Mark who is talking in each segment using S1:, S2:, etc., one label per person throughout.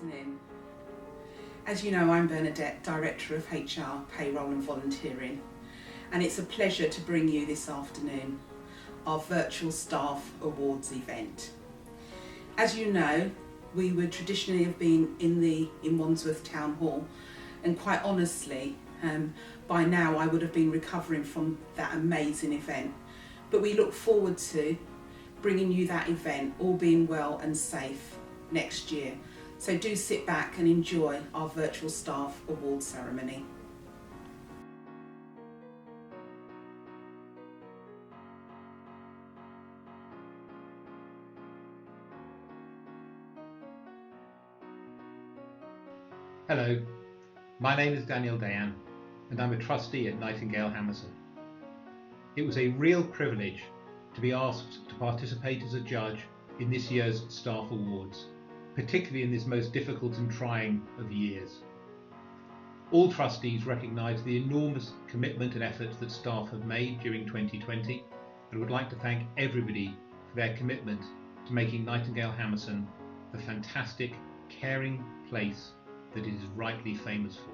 S1: afternoon. As you know, I'm Bernadette, Director of HR, Payroll and Volunteering, and it's a pleasure to bring you this afternoon our virtual staff awards event. As you know, we would traditionally have been in Wandsworth Town Hall, and quite honestly, by now I would have been recovering from that amazing event. But we look forward to bringing you that event, all being well and safe, next year. So do sit back and enjoy our virtual staff award ceremony.
S2: Hello, my name is Dayan and I'm a trustee at Nightingale Hammerson. It was a real privilege to be asked to participate as a judge in this year's Staff Awards, particularly in this most difficult and trying of years. All trustees recognise the enormous commitment and effort that staff have made during 2020 and would like to thank everybody for their commitment to making Nightingale Hammerson the fantastic, caring place that it is rightly famous for.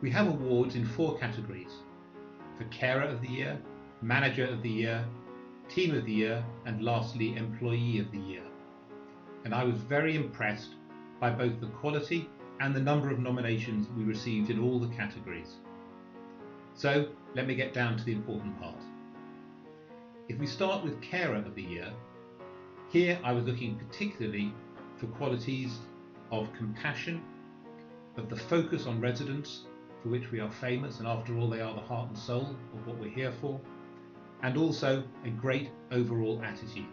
S2: We have awards in 4 categories: for Carer of the Year, Manager of the Year, Team of the Year, and lastly, Employee of the Year. And I was very impressed by both the quality and the number of nominations we received in all the categories. So let me get down to the important part. If we start with Carer of the Year, here I was looking particularly for qualities of compassion, of the focus on residents, for which we are famous, and after all they are the heart and soul of what we're here for, and also a great overall attitude.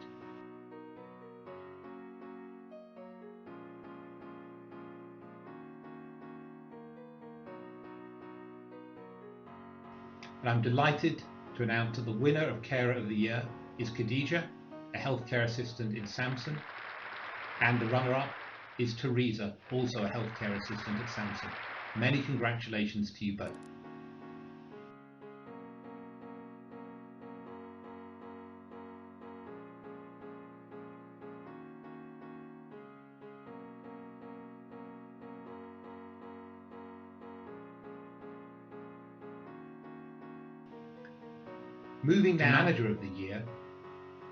S2: And I'm delighted to announce that the winner of Carer of the Year is Khadija, a healthcare assistant in Samsam, and the runner-up is Teresa, also a healthcare assistant at Samsung. Many congratulations to you both. Moving now to Manager of the Year,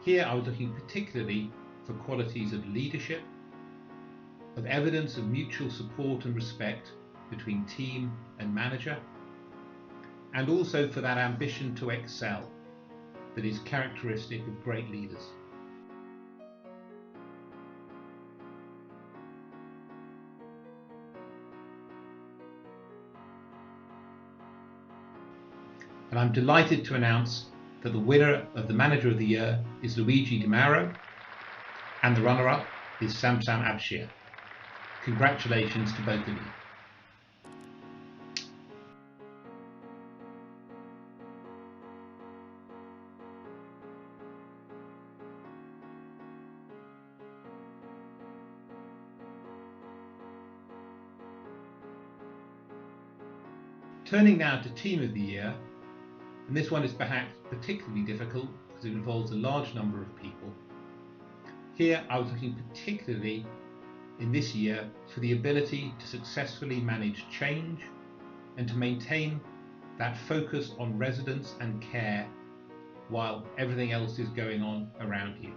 S2: here I was looking particularly for qualities of leadership, of evidence of mutual support and respect between team and manager, and also for that ambition to excel that is characteristic of great leaders. And I'm delighted to announce that the winner of the Manager of the Year is Luigi Mauro, and the runner-up is Samsam Abshir. Congratulations to both of you. Turning now to Team of the Year, and this one is perhaps particularly difficult because it involves a large number of people. Here I was looking particularly in this year for the ability to successfully manage change and to maintain that focus on residents and care while everything else is going on around you.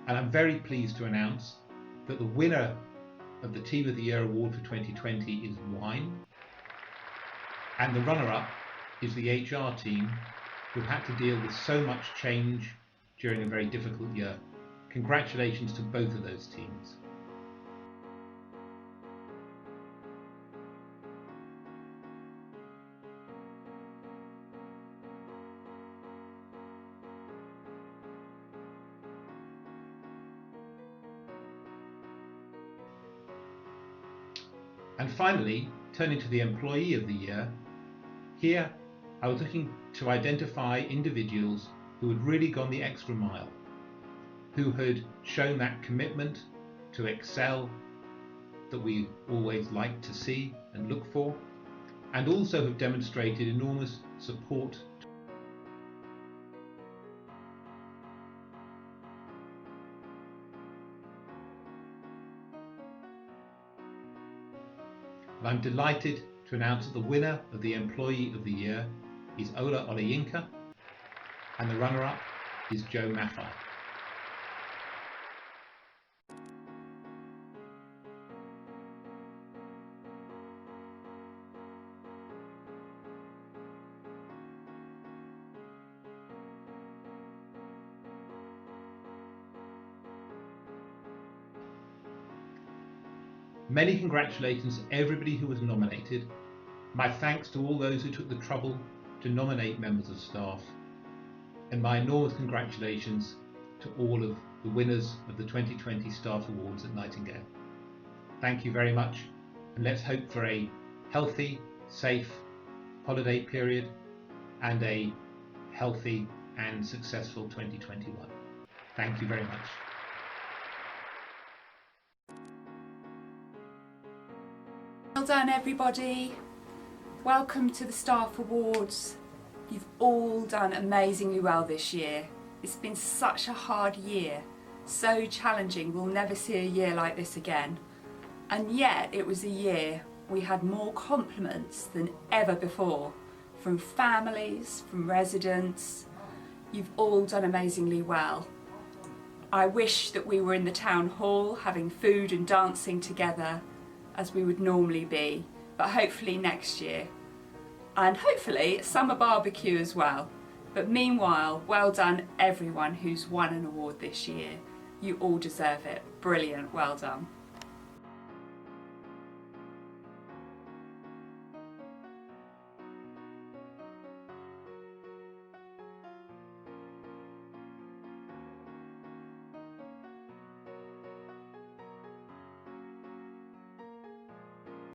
S2: And I'm very pleased to announce that the winner of the Team of the Year award for 2020 is Wine, and the runner-up is the HR team, who had to deal with so much change during a very difficult year. Congratulations to both of those teams. And finally, turning to the Employee of the Year, here I was looking to identify individuals who had really gone the extra mile, who had shown that commitment to excel that we always like to see and look for, and also have demonstrated enormous support. And I'm delighted to announce that the winner of the Employee of the Year is Olayinka, and the runner-up is Joe Maffei. Many congratulations to everybody who was nominated. My thanks to all those who took the trouble to nominate members of staff. And my enormous congratulations to all of the winners of the 2020 Staff Awards at Nightingale. Thank you very much, and let's hope for a healthy, safe holiday period and a healthy and successful 2021. Thank you very much.
S3: Well done, everybody. Welcome to the Staff Awards. You've all done amazingly well this year. It's been such a hard year, so challenging. We'll never see a year like this again. And yet it was a year we had more compliments than ever before, from families, from residents. You've all done amazingly well. I wish that we were in the town hall having food and dancing together as we would normally be, but hopefully next year. And hopefully summer barbecue as well. But meanwhile, well done everyone who's won an award this year. You all deserve it. Brilliant, well done.